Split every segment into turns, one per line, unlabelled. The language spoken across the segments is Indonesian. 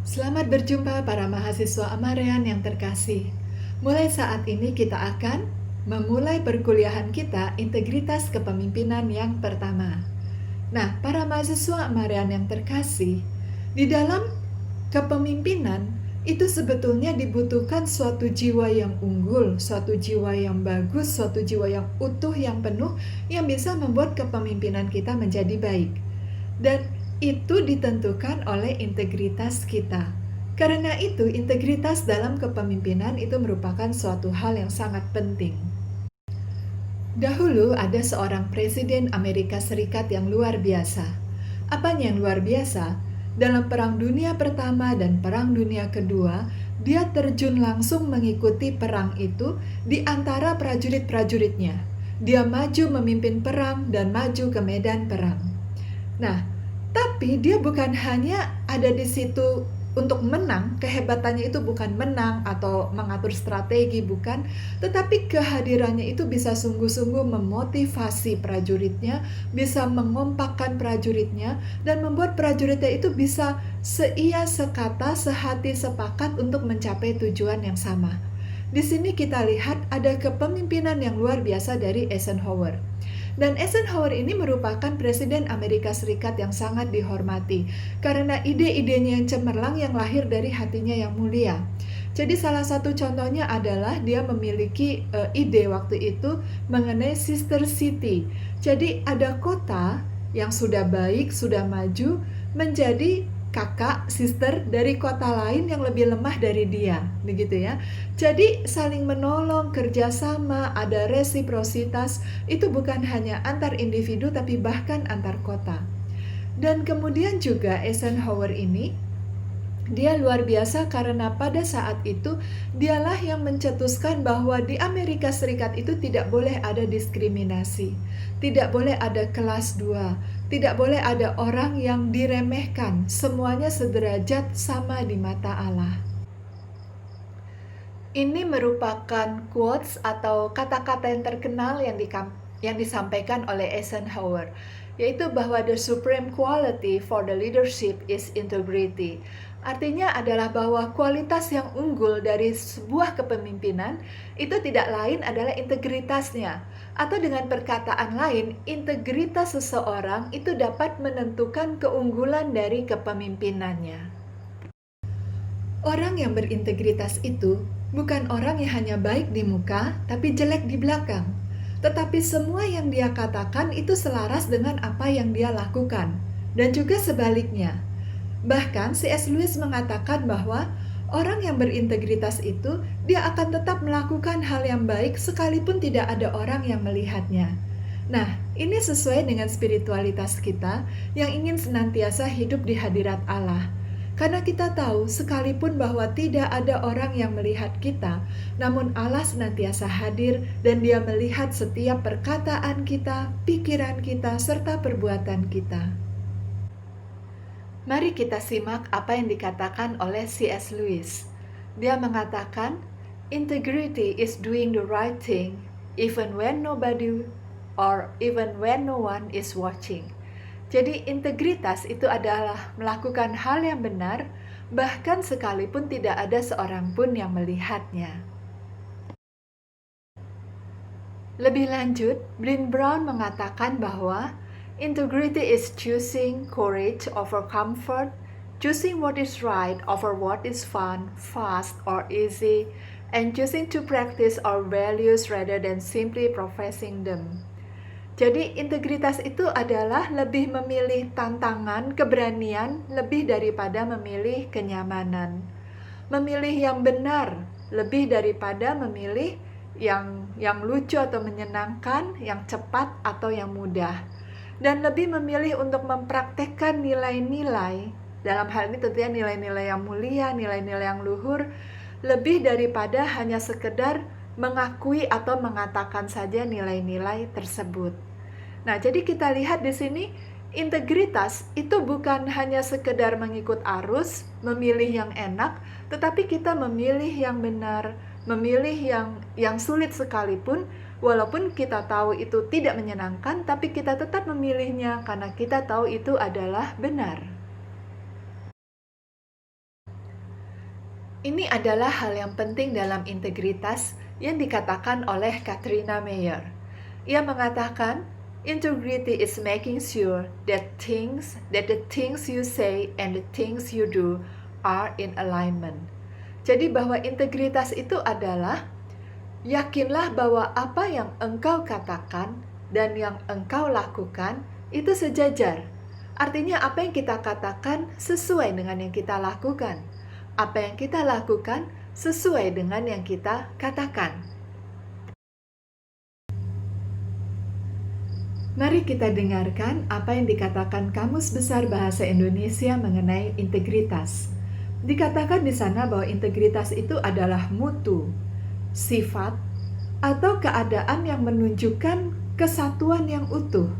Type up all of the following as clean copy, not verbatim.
Selamat berjumpa para mahasiswa Amarean yang terkasih. Mulai saat ini kita akan memulai perkuliahan kita Integritas Kepemimpinan yang pertama. Nah, para mahasiswa Amarean yang terkasih, di dalam kepemimpinan itu sebetulnya dibutuhkan suatu jiwa yang unggul, suatu jiwa yang bagus, suatu jiwa yang utuh, yang penuh, yang bisa membuat kepemimpinan kita menjadi baik. Dan itu ditentukan oleh integritas kita. Karena itu, integritas dalam kepemimpinan itu merupakan suatu hal yang sangat penting. Dahulu ada seorang presiden Amerika Serikat yang luar biasa. Apanya yang luar biasa? Dalam Perang Dunia Pertama dan Perang Dunia Kedua, dia terjun langsung mengikuti perang itu di antara prajurit-prajuritnya. Dia maju memimpin perang dan maju ke medan perang. Nah, tapi dia bukan hanya ada di situ untuk menang, kehebatannya itu bukan menang atau mengatur strategi, bukan, tetapi kehadirannya itu bisa sungguh-sungguh memotivasi prajuritnya, bisa mengompakkan prajuritnya, dan membuat prajuritnya itu bisa seia, sekata, sehati, sepakat untuk mencapai tujuan yang sama. Di sini kita lihat ada kepemimpinan yang luar biasa dari Eisenhower. Dan Eisenhower ini merupakan Presiden Amerika Serikat yang sangat dihormati karena ide-idenya yang cemerlang yang lahir dari hatinya yang mulia. Jadi salah satu contohnya adalah dia memiliki ide waktu itu mengenai sister city. Jadi ada kota yang sudah baik, sudah maju menjadi kakak, sister dari kota lain yang lebih lemah dari dia, begitu ya. Jadi saling menolong, kerjasama, ada resiprositas, itu bukan hanya antar individu tapi bahkan antar kota. Dan kemudian juga Eisenhower ini dia luar biasa karena pada saat itu dialah yang mencetuskan bahwa di Amerika Serikat itu tidak boleh ada diskriminasi, tidak boleh ada kelas 2, tidak boleh ada orang yang diremehkan, semuanya sederajat sama di mata Allah. Ini merupakan quotes atau kata-kata yang terkenal yang disampaikan oleh Eisenhower, yaitu bahwa the supreme quality for the leadership is integrity. Artinya adalah bahwa kualitas yang unggul dari sebuah kepemimpinan itu tidak lain adalah integritasnya. Atau dengan perkataan lain, integritas seseorang itu dapat menentukan keunggulan dari kepemimpinannya. Orang yang berintegritas itu bukan orang yang hanya baik di muka, tapi jelek di belakang. Tetapi semua yang dia katakan itu selaras dengan apa yang dia lakukan. Dan juga sebaliknya. Bahkan C.S. Lewis mengatakan bahwa orang yang berintegritas itu, dia akan tetap melakukan hal yang baik sekalipun tidak ada orang yang melihatnya. Nah, ini sesuai dengan spiritualitas kita yang ingin senantiasa hidup di hadirat Allah. Karena kita tahu sekalipun bahwa tidak ada orang yang melihat kita, namun Allah senantiasa hadir dan Dia melihat setiap perkataan kita, pikiran kita, serta perbuatan kita. Mari kita simak apa yang dikatakan oleh C.S. Lewis. Dia mengatakan, integrity is doing the right thing even when nobody or even when no one is watching. Jadi integritas itu adalah melakukan hal yang benar, bahkan sekalipun tidak ada seorang pun yang melihatnya. Lebih lanjut, Brene Brown mengatakan bahwa integrity is choosing courage over comfort, choosing what is right over what is fun, fast, or easy, and choosing to practice our values rather than simply professing them. Jadi integritas itu adalah lebih memilih tantangan, keberanian, lebih daripada memilih kenyamanan. Memilih yang benar, lebih daripada memilih yang lucu atau menyenangkan, yang cepat atau yang mudah. Dan lebih memilih untuk mempraktekkan nilai-nilai, dalam hal ini tentunya nilai-nilai yang mulia, nilai-nilai yang luhur, lebih daripada hanya sekedar mengakui atau mengatakan saja nilai-nilai tersebut. Nah, jadi kita lihat di sini integritas itu bukan hanya sekedar mengikut arus, memilih yang enak, tetapi kita memilih yang benar, memilih yang sulit sekalipun, walaupun kita tahu itu tidak menyenangkan, tapi kita tetap memilihnya karena kita tahu itu adalah benar. Ini adalah hal yang penting dalam integritas yang dikatakan oleh Katrina Meyer. Ia mengatakan, integrity is making sure that the things you say and the things you do are in alignment. Jadi bahwa integritas itu adalah yakinlah bahwa apa yang engkau katakan dan yang engkau lakukan itu sejajar. Artinya apa yang kita katakan sesuai dengan yang kita lakukan. Apa yang kita lakukan sesuai dengan yang kita katakan. Mari kita dengarkan apa yang dikatakan Kamus Besar Bahasa Indonesia mengenai integritas. Dikatakan di sana bahwa integritas itu adalah mutu, sifat, atau keadaan yang menunjukkan kesatuan yang utuh,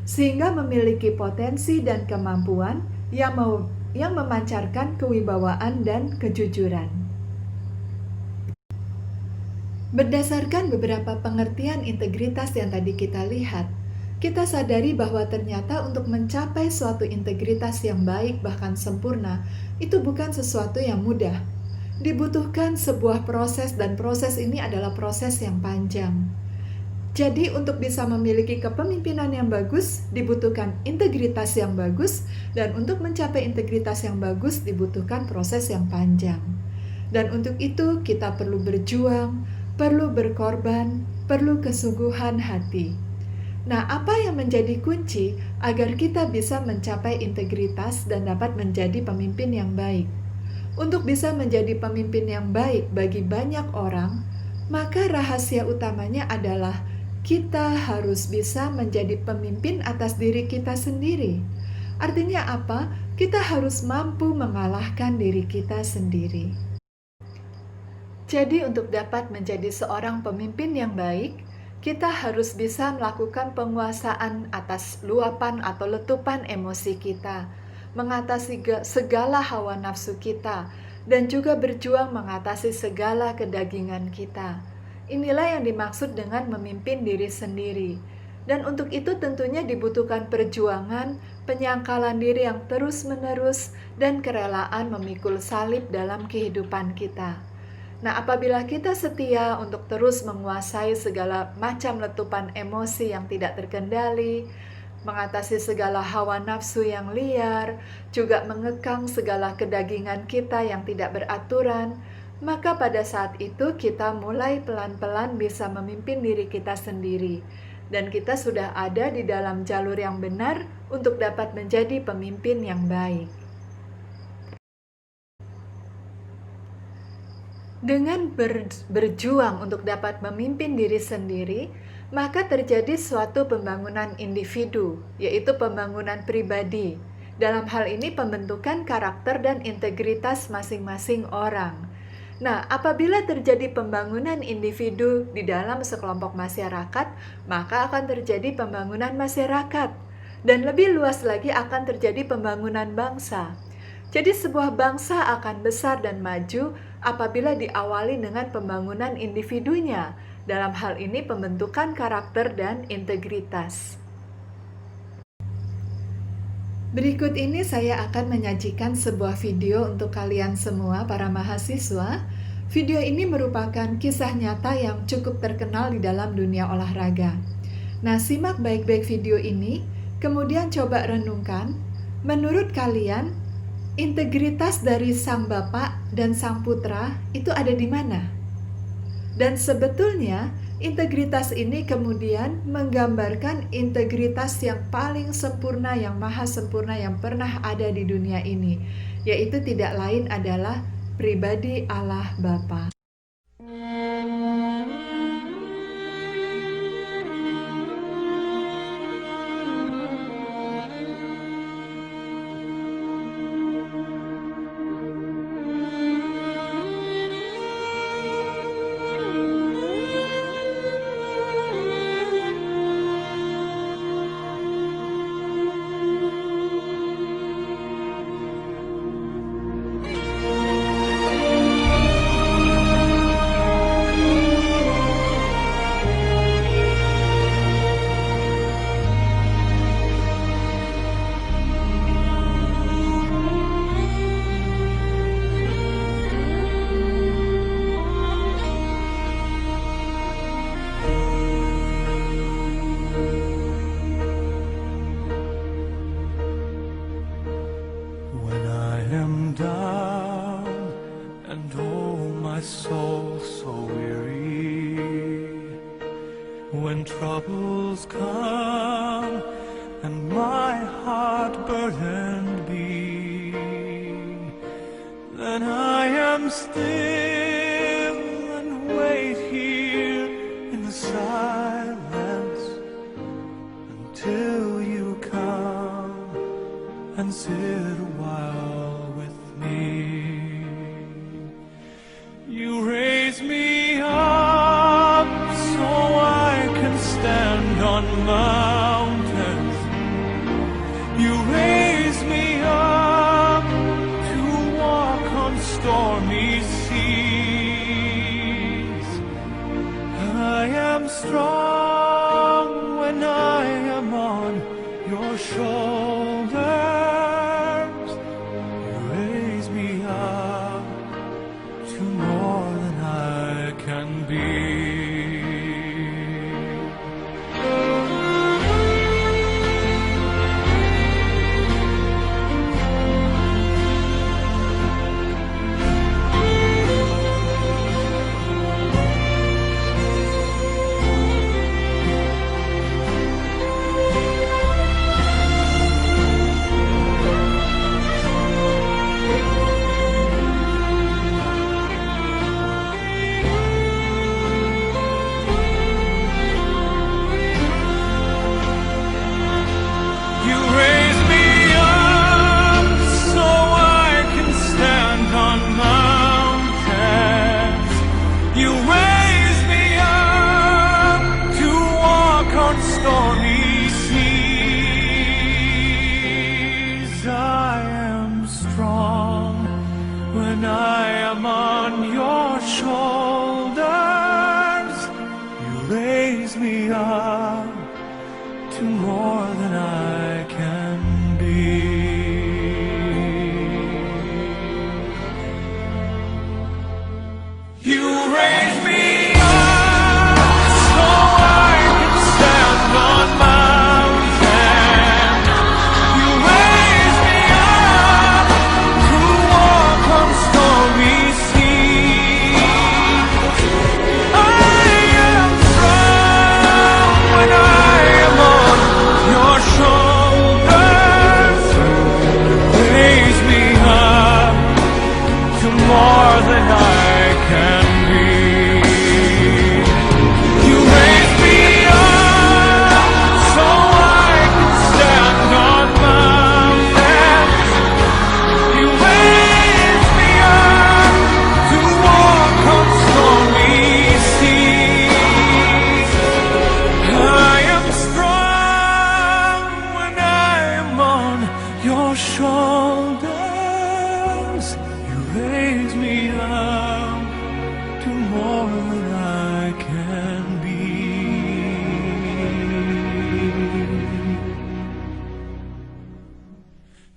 sehingga memiliki potensi dan kemampuan yang memancarkan kewibawaan dan kejujuran. Berdasarkan beberapa pengertian integritas yang tadi kita lihat, kita sadari bahwa ternyata untuk mencapai suatu integritas yang baik bahkan sempurna, itu bukan sesuatu yang mudah. Dibutuhkan sebuah proses dan proses ini adalah proses yang panjang. Jadi untuk bisa memiliki kepemimpinan yang bagus, dibutuhkan integritas yang bagus, dan untuk mencapai integritas yang bagus, dibutuhkan proses yang panjang. Dan untuk itu kita perlu berjuang, perlu berkorban, perlu kesungguhan hati. Nah, apa yang menjadi kunci agar kita bisa mencapai integritas dan dapat menjadi pemimpin yang baik? Untuk bisa menjadi pemimpin yang baik bagi banyak orang, maka rahasia utamanya adalah kita harus bisa menjadi pemimpin atas diri kita sendiri. Artinya apa? Kita harus mampu mengalahkan diri kita sendiri. Jadi untuk dapat menjadi seorang pemimpin yang baik, kita harus bisa melakukan penguasaan atas luapan atau letupan emosi kita, mengatasi segala hawa nafsu kita, dan juga berjuang mengatasi segala kedagingan kita. Inilah yang dimaksud dengan memimpin diri sendiri. Dan untuk itu tentunya dibutuhkan perjuangan, penyangkalan diri yang terus-menerus, dan kerelaan memikul salib dalam kehidupan kita. Nah, apabila kita setia untuk terus menguasai segala macam letupan emosi yang tidak terkendali, mengatasi segala hawa nafsu yang liar, juga mengekang segala kedagingan kita yang tidak beraturan, maka pada saat itu kita mulai pelan-pelan bisa memimpin diri kita sendiri. Dan kita sudah ada di dalam jalur yang benar untuk dapat menjadi pemimpin yang baik. Dengan berjuang untuk dapat memimpin diri sendiri, maka terjadi suatu pembangunan individu, yaitu pembangunan pribadi. Dalam hal ini pembentukan karakter dan integritas masing-masing orang. Nah, apabila terjadi pembangunan individu di dalam sekelompok masyarakat, maka akan terjadi pembangunan masyarakat. Dan lebih luas lagi akan terjadi pembangunan bangsa. Jadi sebuah bangsa akan besar dan maju apabila diawali dengan pembangunan individunya, dalam hal ini pembentukan karakter dan integritas. Berikut ini saya akan menyajikan sebuah video untuk kalian semua para mahasiswa. Video ini merupakan kisah nyata yang cukup terkenal di dalam dunia olahraga. Nah, simak baik-baik video ini, kemudian coba renungkan, menurut kalian, integritas dari sang bapak dan sang putra itu ada di mana? Dan sebetulnya integritas ini kemudian menggambarkan integritas yang paling sempurna, yang maha sempurna yang pernah ada di dunia ini, yaitu tidak lain adalah pribadi Allah Bapa.
troubles come and my heart burdened be, then I am still and wait here in the silence until you come and sit a while with me. You raise me up so I can stand on mountains. You raise me up to walk on stormy seas. I am strong when I am on your shoulders. You raise me up to more than I can be. You raise me up so I can stand on mountains. You raise me up to walk on stormy seas. I am strong when I am on your shoulders. You raise me up to more than I can be. You raise me up so I can stand on mountains. You raise me up to walk on stormy seas. I am strong when I am on your shoulders. Raise me up to more than I can be. You raise me up so I can stand on mountains. You raise me up to walk on stormy seas. I am strong when I am on your shoulders. You raise me up to more than I can be.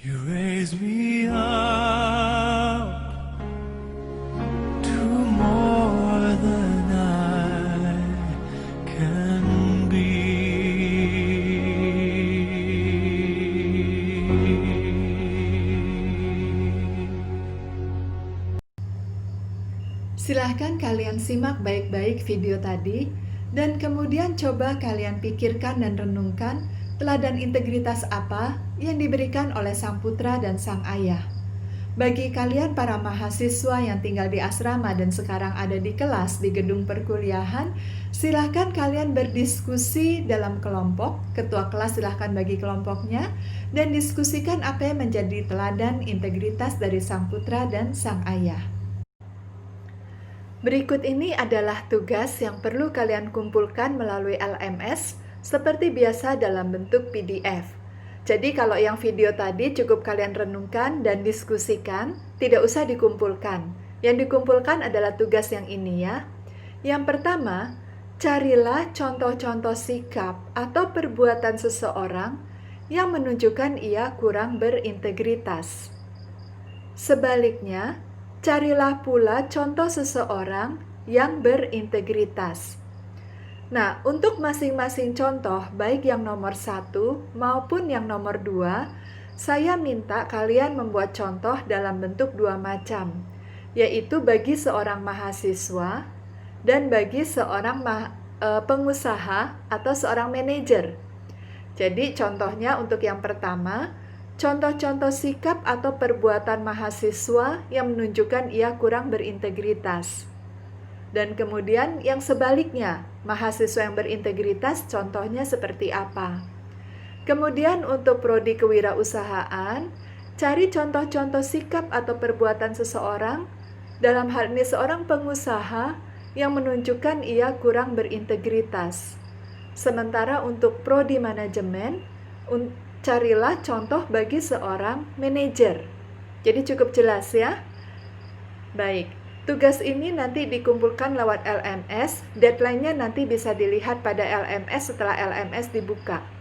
You raise me up to more than I can be.
Silahkan kalian simak baik-baik video tadi dan kemudian coba kalian pikirkan dan renungkan teladan integritas apa yang diberikan oleh Sang Putra dan Sang Ayah. Bagi kalian para mahasiswa yang tinggal di asrama dan sekarang ada di kelas di gedung perkuliahan, silahkan kalian berdiskusi dalam kelompok. Ketua kelas silahkan bagi kelompoknya dan diskusikan apa yang menjadi teladan integritas dari Sang Putra dan Sang Ayah. Berikut ini adalah tugas yang perlu kalian kumpulkan melalui LMS seperti biasa dalam bentuk PDF. Jadi kalau yang video tadi cukup kalian renungkan dan diskusikan, tidak usah dikumpulkan. Yang dikumpulkan adalah tugas yang ini ya. Yang pertama, carilah contoh-contoh sikap atau perbuatan seseorang yang menunjukkan ia kurang berintegritas. Sebaliknya, carilah pula contoh seseorang yang berintegritas. Nah, untuk masing-masing contoh, baik yang nomor 1 maupun yang nomor 2, saya minta kalian membuat contoh dalam bentuk 2 macam, yaitu bagi seorang mahasiswa dan bagi seorang pengusaha atau seorang manajer. Jadi contohnya untuk yang pertama, contoh-contoh sikap atau perbuatan mahasiswa yang menunjukkan ia kurang berintegritas. Dan kemudian yang sebaliknya, mahasiswa yang berintegritas contohnya seperti apa? Kemudian untuk prodi kewirausahaan, cari contoh-contoh sikap atau perbuatan seseorang, dalam hal ini seorang pengusaha yang menunjukkan ia kurang berintegritas. Sementara untuk prodi manajemen, carilah contoh bagi seorang manajer. Jadi cukup jelas ya? Baik, tugas ini nanti dikumpulkan lewat LMS, deadline-nya nanti bisa dilihat pada LMS setelah LMS dibuka.